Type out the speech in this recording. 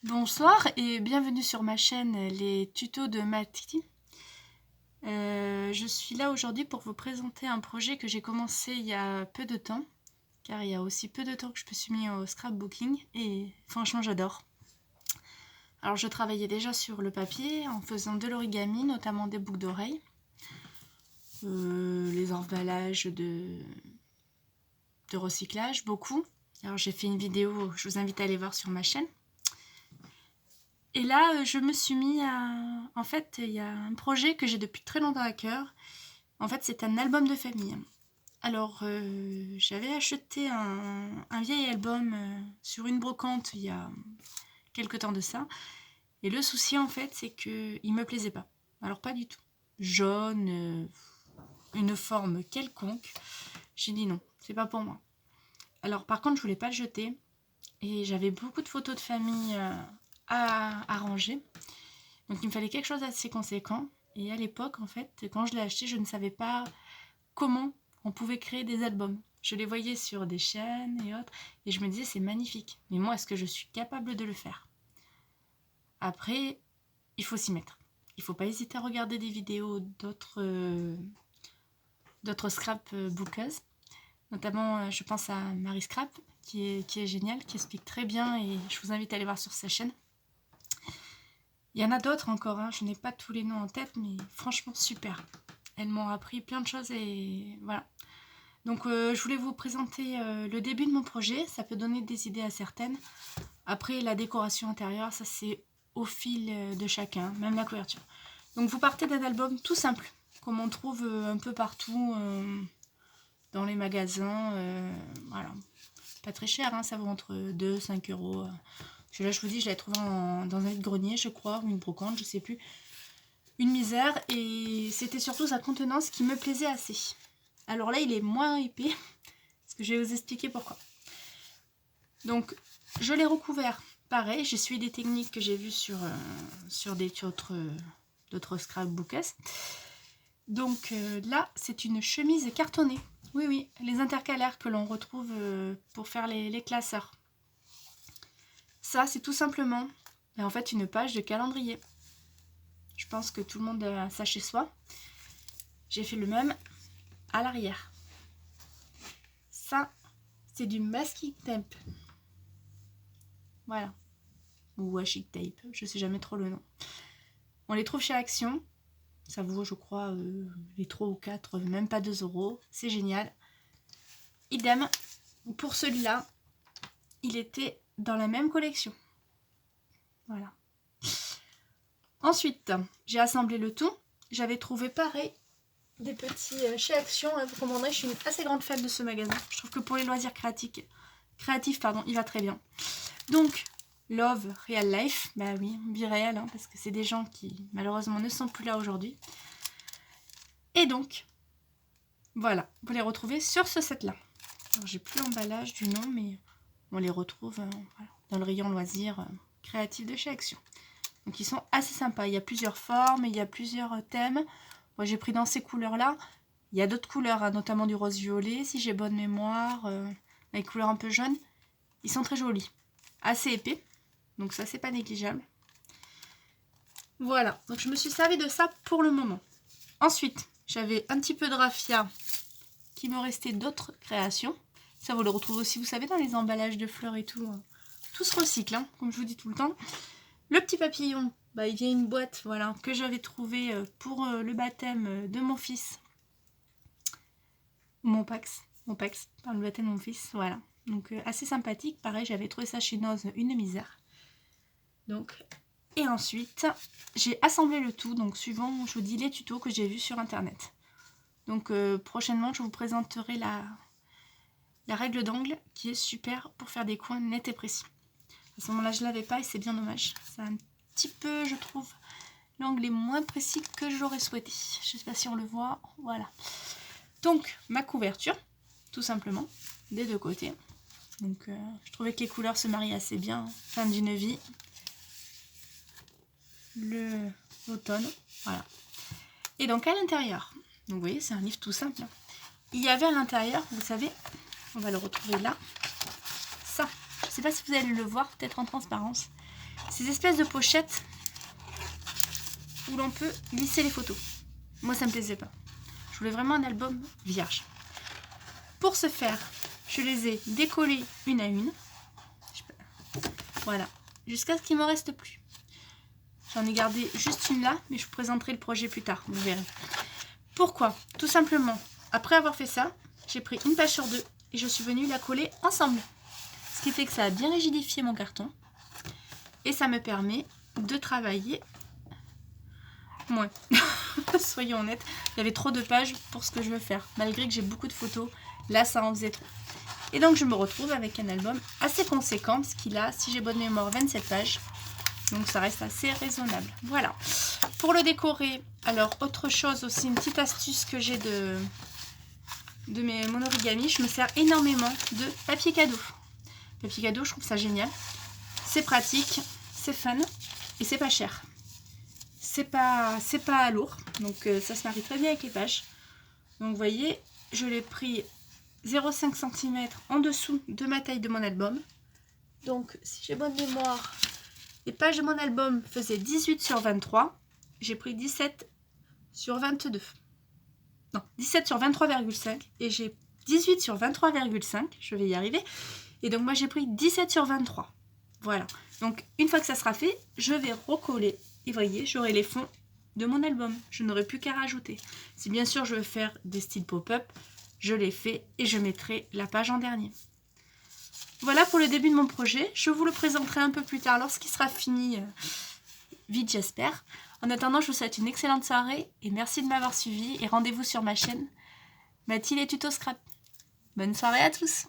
Bonsoir et bienvenue sur ma chaîne Les tutos de Matiti. Je suis là aujourd'hui pour vous présenter un projet que j'ai commencé il y a peu de temps, car il y a aussi peu de temps que je me suis mis au scrapbooking et franchement j'adore. Alors je travaillais déjà sur le papier en faisant de l'origami, notamment des boucles d'oreilles, les emballages de recyclage, beaucoup. Alors j'ai fait une vidéo, je vous invite à aller voir sur ma chaîne. Et là, je me suis mis à... En fait, il y a un projet que j'ai depuis très longtemps à cœur. En fait, c'est un album de famille. Alors, j'avais acheté un vieil album sur une brocante il y a quelques temps de ça. Et le souci, en fait, c'est qu'il me plaisait pas. Alors, pas du tout. Jaune, une forme quelconque. J'ai dit non, c'est pas pour moi. Alors, par contre, je voulais pas le jeter. Et j'avais beaucoup de photos de famille à ranger. Donc il me fallait quelque chose d'assez conséquent. Et à l'époque, en fait, quand je l'ai acheté, je ne savais pas comment on pouvait créer des albums. Je les voyais sur des chaînes et autres, et je me disais c'est magnifique. Mais moi, est-ce que je suis capable de le faire? Après, il faut s'y mettre. Il ne faut pas hésiter à regarder des vidéos d'autres scrapbookers. Notamment, je pense à Marie Scrap, qui est géniale, qui explique très bien, et je vous invite à aller voir sur sa chaîne. Il y en a d'autres encore, hein. Je n'ai pas tous les noms en tête, mais franchement super. Elles m'ont appris plein de choses et voilà. Donc je voulais vous présenter le début de mon projet, ça peut donner des idées à certaines. Après la décoration intérieure, ça c'est au fil de chacun, même la couverture. Donc vous partez d'un album tout simple, comme on trouve un peu partout dans les magasins. Voilà. Pas très cher, hein, ça vaut entre 2 et 5 euros. Là, je vous dis, je l'ai trouvé dans un vide-grenier, je crois, ou une brocante, je sais plus. Une misère, et c'était surtout sa contenance qui me plaisait assez. Alors là, il est moins épais, parce que je vais vous expliquer pourquoi. Donc, je l'ai recouvert. Pareil, j'ai suivi des techniques que j'ai vues sur d'autres scrapbookers. Donc là, c'est une chemise cartonnée. Oui, oui, les intercalaires que l'on retrouve pour faire les classeurs. Ça, c'est tout simplement, en fait, une page de calendrier. Je pense que tout le monde a ça chez soi. J'ai fait le même à l'arrière. Ça, c'est du masking tape. Voilà. Ou washi tape, je sais jamais trop le nom. On les trouve chez Action. Ça vaut, je crois, les 3 ou 4, même pas 2 euros. C'est génial. Idem, pour celui-là, il était dans la même collection. Voilà. Ensuite, j'ai assemblé le tout. J'avais trouvé pareil des petits chez Action. Vous comprendrez, je suis une assez grande fan de ce magasin. Je trouve que pour les loisirs créatifs, il va très bien. Donc, Love Real Life, bah oui, vie réelle, hein, parce que c'est des gens qui malheureusement ne sont plus là aujourd'hui. Et donc, voilà, vous les retrouvez sur ce set-là. Alors, j'ai plus l'emballage du nom, mais on les retrouve voilà, dans le rayon loisirs créatifs de chez Action. Donc, ils sont assez sympas. Il y a plusieurs formes, il y a plusieurs thèmes. Moi, j'ai pris dans ces couleurs-là. Il y a d'autres couleurs, hein, notamment du rose-violet, si j'ai bonne mémoire, avec couleurs un peu jaunes. Ils sont très jolis. Assez épais, donc ça, c'est pas négligeable. Voilà, donc je me suis servi de ça pour le moment. Ensuite, j'avais un petit peu de raffia qui me restait d'autres créations. Ça, vous le retrouvez aussi, vous savez, dans les emballages de fleurs et tout. Tout se recycle, hein, comme je vous dis tout le temps. Le petit papillon, bah, il vient une boîte voilà, que j'avais trouvée pour le baptême de mon fils. Mon Pax, par le baptême de mon fils, voilà. Donc assez sympathique, pareil, j'avais trouvé ça chez Noz une misère. Donc, et ensuite, j'ai assemblé le tout, donc suivant, je vous dis, les tutos que j'ai vus sur internet. Donc prochainement, je vous présenterai la règle d'angle qui est super pour faire des coins nets et précis. À ce moment-là, je ne l'avais pas et c'est bien dommage. C'est un petit peu, je trouve, l'angle est moins précis que j'aurais souhaité. Je ne sais pas si on le voit, voilà. Donc, ma couverture, tout simplement, des deux côtés. Donc, je trouvais que les couleurs se mariaient assez bien. Fin d'une vie. L'automne, voilà. Et donc, à l'intérieur, donc vous voyez, c'est un livre tout simple. Il y avait à l'intérieur, vous savez, on va le retrouver là, ça. Je ne sais pas si vous allez le voir, peut-être en transparence. ces espèces de pochettes où l'on peut glisser les photos. Moi, ça me plaisait pas. Je voulais vraiment un album vierge. Pour ce faire, je les ai décollées une à une. Voilà, jusqu'à ce qu'il ne me reste plus. J'en ai gardé juste une là, mais je vous présenterai le projet plus tard, vous verrez. Pourquoi? Tout simplement, après avoir fait ça, j'ai pris une page sur deux et je suis venue la coller ensemble. Ce qui fait que ça a bien rigidifié mon carton et ça me permet de travailler moins. Soyons honnêtes, il y avait trop de pages pour ce que je veux faire. Malgré que j'ai beaucoup de photos, là ça en faisait trop. Et donc je me retrouve avec un album assez conséquent, parce qu'il a, si j'ai bonne mémoire, 27 pages. Donc ça reste assez raisonnable. Voilà. Pour le décorer, alors autre chose aussi, une petite astuce que j'ai de mon origami, je me sers énormément de papier cadeau. Papier cadeau, je trouve ça génial. C'est pratique, c'est fun et c'est pas cher. C'est pas lourd, donc ça se marie très bien avec les pages. Donc vous voyez, je l'ai pris 0,5 cm en dessous de ma taille de mon album. Donc si j'ai bonne mémoire, les pages de mon album faisaient 18 sur 23. J'ai pris 17 sur 22. Non, 17 sur 23,5 et j'ai 18 sur 23,5. Je vais y arriver. Et donc moi j'ai pris 17 sur 23. Voilà. Donc une fois que ça sera fait, je vais recoller. Et vous voyez, j'aurai les fonds de mon album. Je n'aurai plus qu'à rajouter. Si bien sûr je veux faire des styles pop-up, je les fais et je mettrai la page en dernier. Voilà pour le début de mon projet. Je vous le présenterai un peu plus tard lorsqu'il sera fini, vite j'espère. En attendant, je vous souhaite une excellente soirée et merci de m'avoir suivi et rendez-vous sur ma chaîne Mathilde et Tuto Scrap. Bonne soirée à tous!